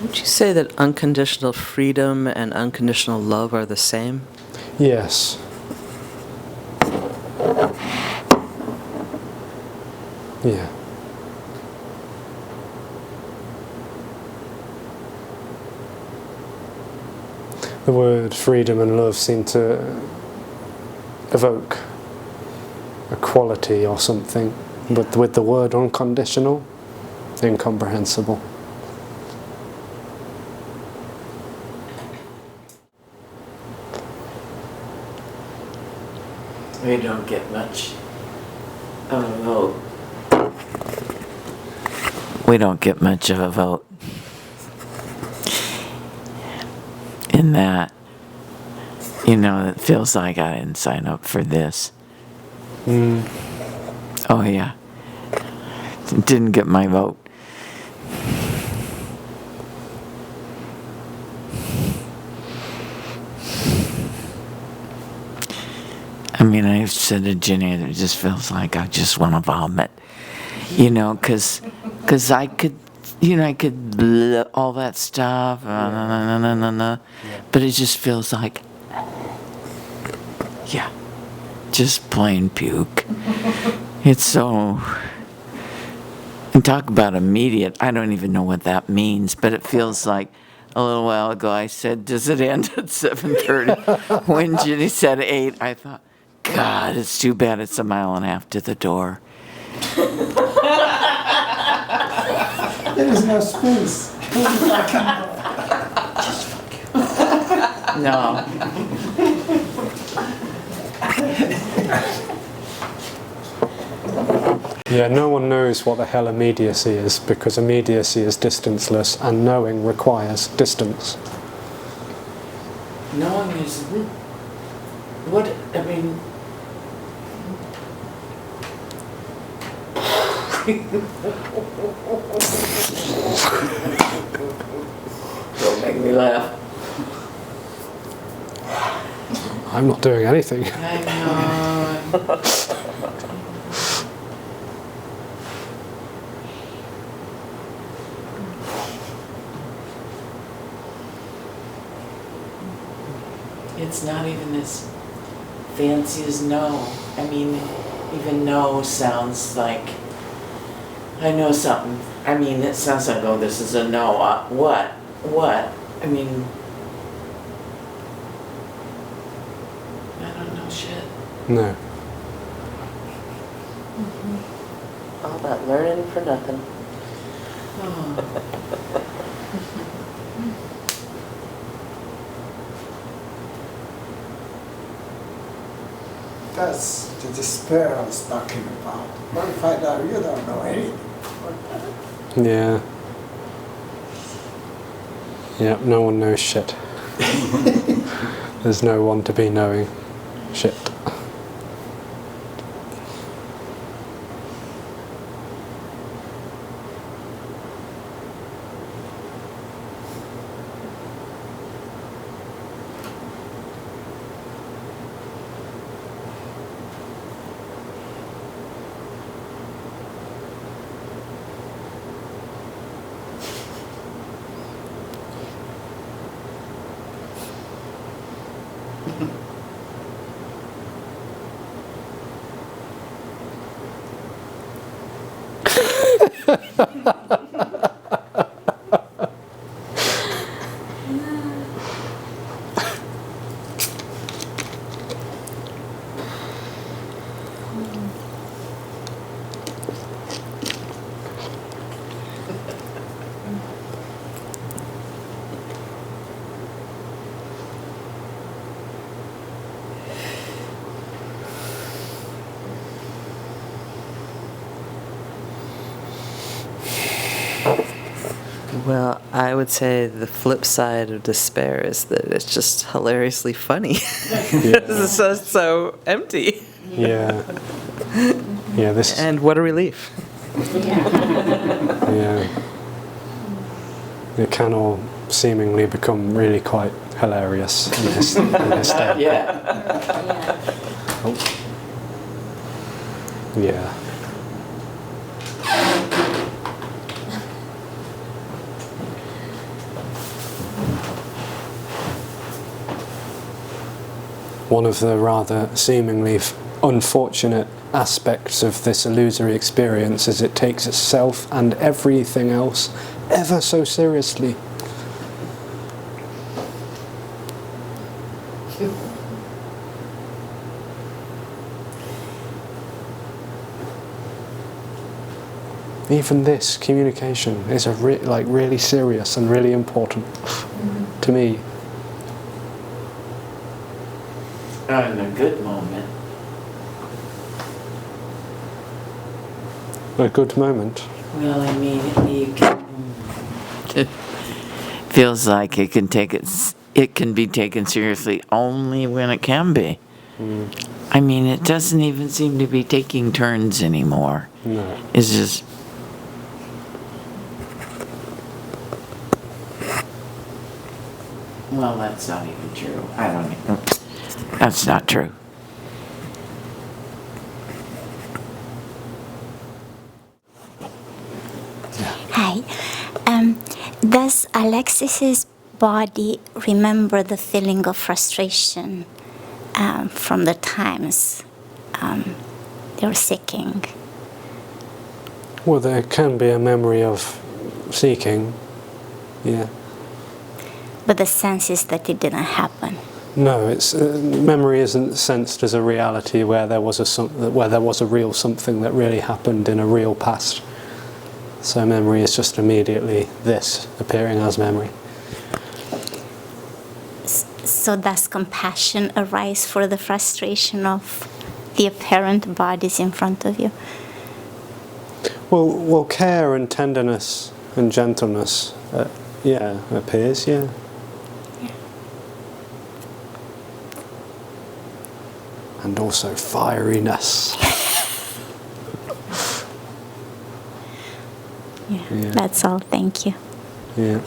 Would you say that unconditional freedom and unconditional love are the same? Yes. Yeah. The word freedom and love seem to evoke a quality or something, but with the word unconditional, incomprehensible. We don't get much of a vote. We don't get much of a vote in that, it feels like I didn't sign up for this. Oh yeah. Didn't get my vote. I mean, I've said to Jenny, it just feels like I just want to vomit, because I could, I could all that stuff, but it just feels like, just plain puke. It's so, and talk about immediate, I don't even know what that means, but it feels like, a little while ago I said, does it end at 7:30? When Jenny said 8, I thought, God, it's too bad it's 1.5 miles to the door. There is no space. No. Yeah, no one knows what the hell immediacy is, because immediacy is distanceless, and knowing requires distance. Knowing is What, I mean... Don't make me laugh. I'm not doing anything. I know. It's not even as fancy as no. I mean, even no sounds like I know something. I mean, it sounds like, oh, this is a no. What? What? I mean, I don't know shit. No. All that learning for nothing. Oh. That's the despair I was talking about. What if I don't, you don't know anything? Yeah. Yeah, no one knows shit. There's no one to be knowing shit. Well, I would say the flip side of despair is that it's just hilariously funny. It's just so empty. Yeah. Yeah, this... And what a relief. Yeah. It can all seemingly become really quite hilarious in this state. Yeah. Oh. Yeah. One of the rather seemingly unfortunate aspects of this illusory experience is it takes itself and everything else ever so seriously. Even this communication is really serious and really important to me. In a good moment. A good moment. Well, I mean, you can... It feels like it can be taken seriously only when it can be. Mm. I mean, it doesn't even seem to be taking turns anymore. No. It's just... Well, that's not even true. I don't even... That's not true. Hi. Does Alexis's body remember the feeling of frustration from the times they were seeking? Well, there can be a memory of seeking, yeah. But the sense is that it didn't happen. No, it's memory isn't sensed as a reality where there was a real something that really happened in a real past. So memory is just immediately this appearing as memory. So does compassion arise for the frustration of the apparent bodies in front of you? Well, care and tenderness and gentleness, appears, yeah. and also fieriness. Yeah, that's all. Thank you. Yeah.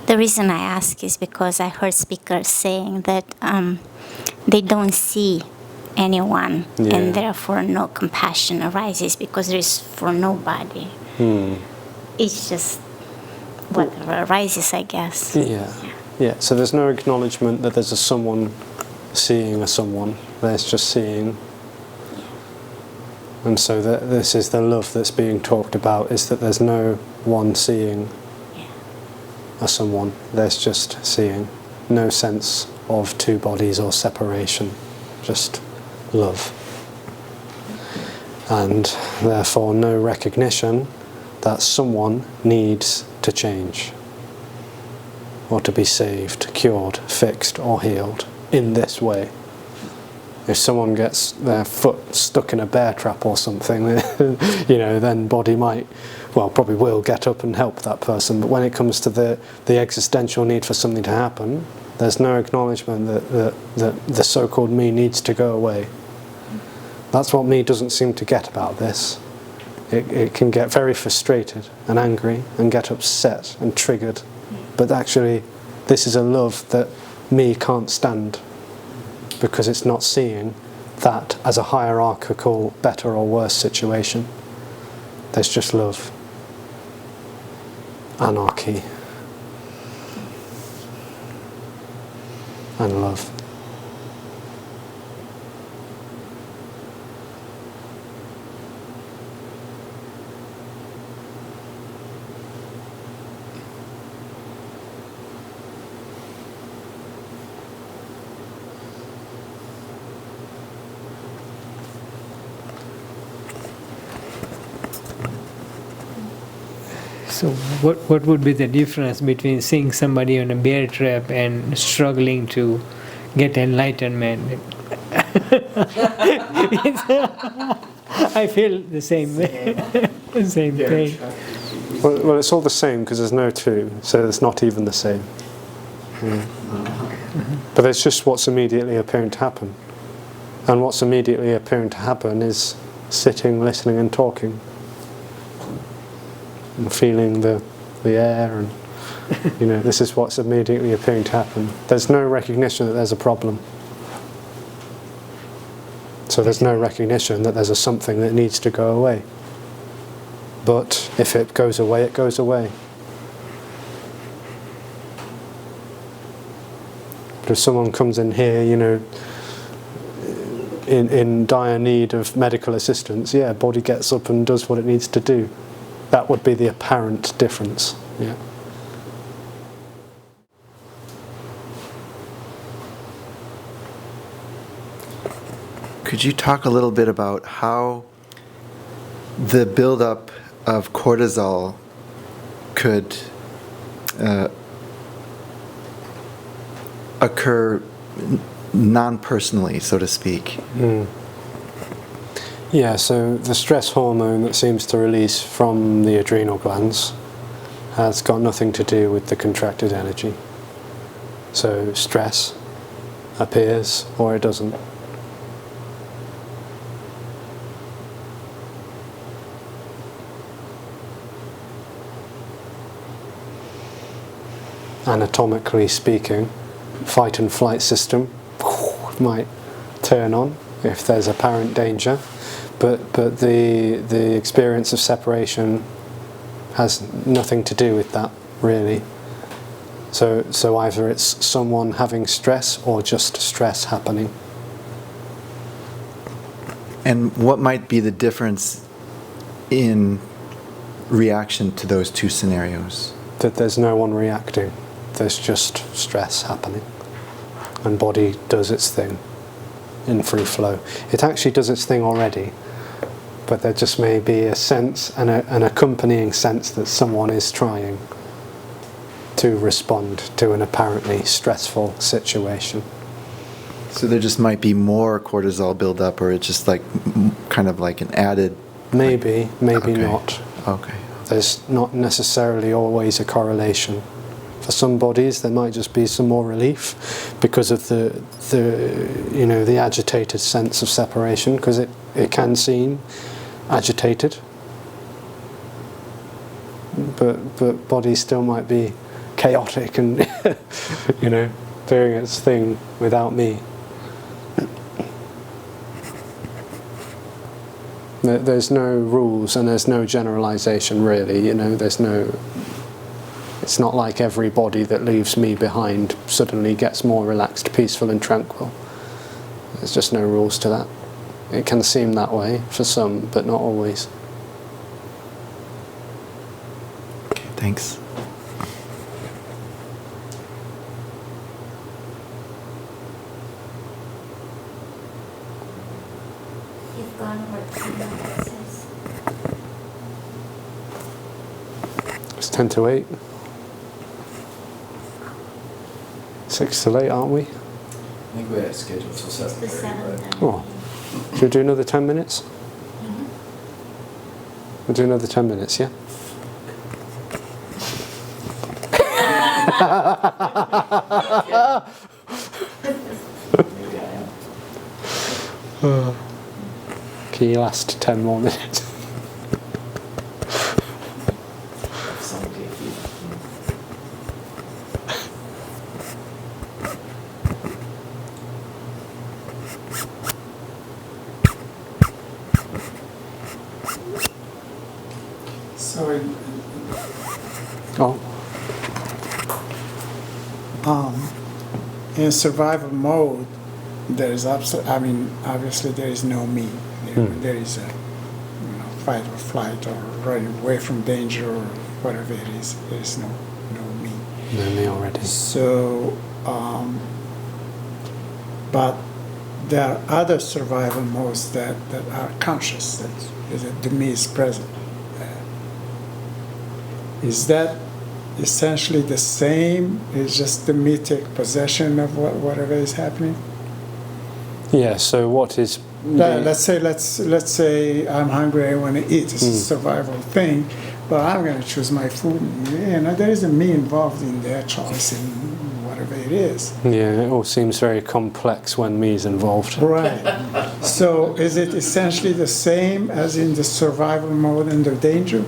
The reason I ask is because I heard speakers saying that they don't see anyone, and therefore no compassion arises because there is for nobody. It's just whatever arises, I guess. Yeah. So there's no acknowledgement that there's a someone seeing a someone. There's just seeing. And so this is the love that's being talked about, is that there's no one seeing a someone. There's just seeing. No sense of two bodies or separation. Just love. And therefore no recognition that someone needs to change, or to be saved, cured, fixed, or healed in this way. If someone gets their foot stuck in a bear trap or something, then body might, probably will get up and help that person. But when it comes to the existential need for something to happen, there's no acknowledgement that the so-called me needs to go away. That's what me doesn't seem to get about this. It can get very frustrated and angry and get upset and triggered. But actually, this is a love that me can't stand, because it's not seeing that as a hierarchical better or worse situation. There's just love. Anarchy. And love. So what would be the difference between seeing somebody on a bear trap and struggling to get enlightenment? I feel the same same thing. Well, it's all the same because there's no two, so it's not even the same. But it's just what's immediately appearing to happen. And what's immediately appearing to happen is sitting, listening and talking. And feeling the air, and this is what's immediately appearing to happen. There's no recognition that there's a problem. So there's no recognition that there's a something that needs to go away. But if it goes away, it goes away. But if someone comes in here, in dire need of medical assistance, body gets up and does what it needs to do. That would be the apparent difference. Yeah. Could you talk a little bit about how the buildup of cortisol could occur non-personally, so to speak? Yeah, so the stress hormone that seems to release from the adrenal glands has got nothing to do with the contracted energy. So stress appears or it doesn't. Anatomically speaking, fight and flight system might turn on if there's apparent danger. But the experience of separation has nothing to do with that, really. So either it's someone having stress or just stress happening. And what might be the difference in reaction to those two scenarios? That there's no one reacting. There's just stress happening. And body does its thing in free flow. It actually does its thing already. But there just may be a sense, an accompanying sense that someone is trying to respond to an apparently stressful situation. So there just might be more cortisol buildup, or it's just like kind of like an added... Maybe okay. not. Okay. There's not necessarily always a correlation. For some bodies, there might just be some more relief because of the agitated sense of separation, because it can seem agitated. But bodies still might be chaotic and doing its thing without me. There's no rules and there's no generalization really. It's not like every body that leaves me behind suddenly gets more relaxed, peaceful and tranquil. There's just no rules to that. It can seem that way for some, but not always. Okay, thanks. You've gone over 10 minutes. It's 10 to 8. 6 to 8, aren't we? I think we had a schedule till 7:30, but Oh. Should we do another 10 minutes? We'll do another 10 minutes, yeah? maybe I am. Can you last 10 more minutes? Some day keep. So Oh, in survival mode, there is obviously there is no me. There is a fight or flight or running away from danger or whatever it is. There is no me. no, me already. So, but there are other survival modes that are conscious, that the me is present. Is that essentially the same? Is just the me take possession of whatever is happening? Yeah, so what is... Let's say I'm hungry, I want to eat. It's a survival thing, but I'm going to choose my food. There is a me involved in their choice in whatever it is. Yeah, it all seems very complex when me is involved. Right. So is it essentially the same as in the survival mode and the danger,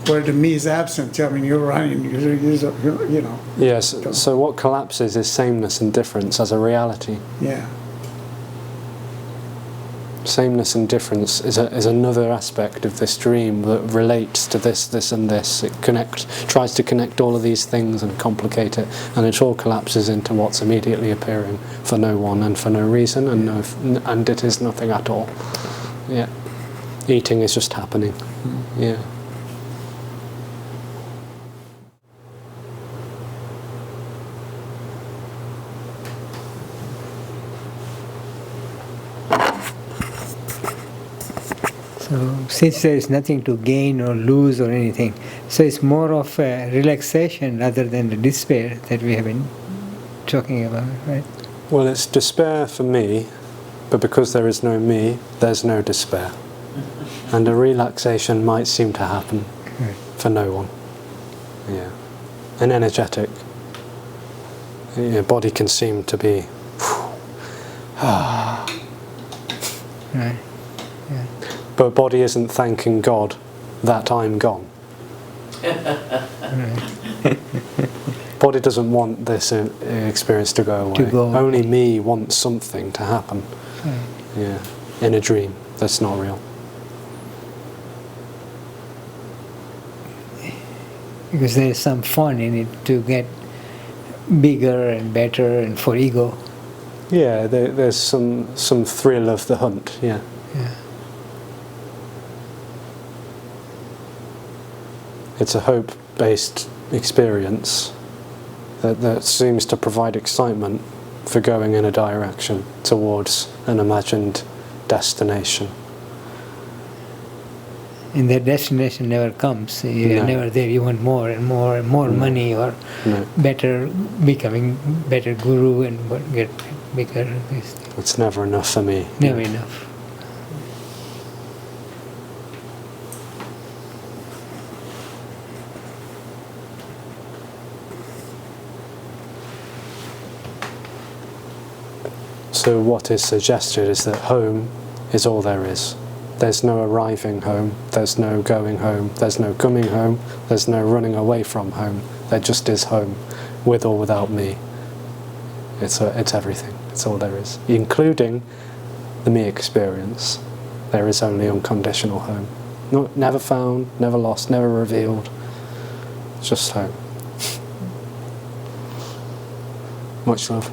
where the me is absent? I mean, you're running, Yes, so what collapses is sameness and difference as a reality. Yeah. Sameness and difference is another aspect of this dream that relates to this and this. It tries to connect all of these things and complicate it, and it all collapses into what's immediately appearing for no one and for no reason, and it is nothing at all. Yeah, eating is just happening. Yeah. So since there is nothing to gain or lose or anything, so it's more of a relaxation rather than the despair that we have been talking about, right? Well, it's despair for me, but because there is no me, there's no despair. And a relaxation might seem to happen for no one. Yeah. An energetic. Your body can seem to be... Right. Yeah. But body isn't thanking God that I'm gone. Body doesn't want this experience to go away. Only me wants something to happen. Yeah, in a dream that's not real. Because there is some fun in it to get bigger and better and for ego. Yeah, there's some thrill of the hunt. Yeah. Yeah. It's a hope-based experience that seems to provide excitement for going in a direction towards an imagined destination. And that destination never comes. You're never there. You want more and more and more money or better, becoming better guru and get bigger. These things. It's never enough for me. Never enough. to what is suggested is that home is all there is. There's no arriving home, there's no going home, there's no coming home, there's no running away from home. There just is home, with or without me. It's everything, it's all there is. Including the me experience. There is only unconditional home. Never found, never lost, never revealed. Just home. Much love.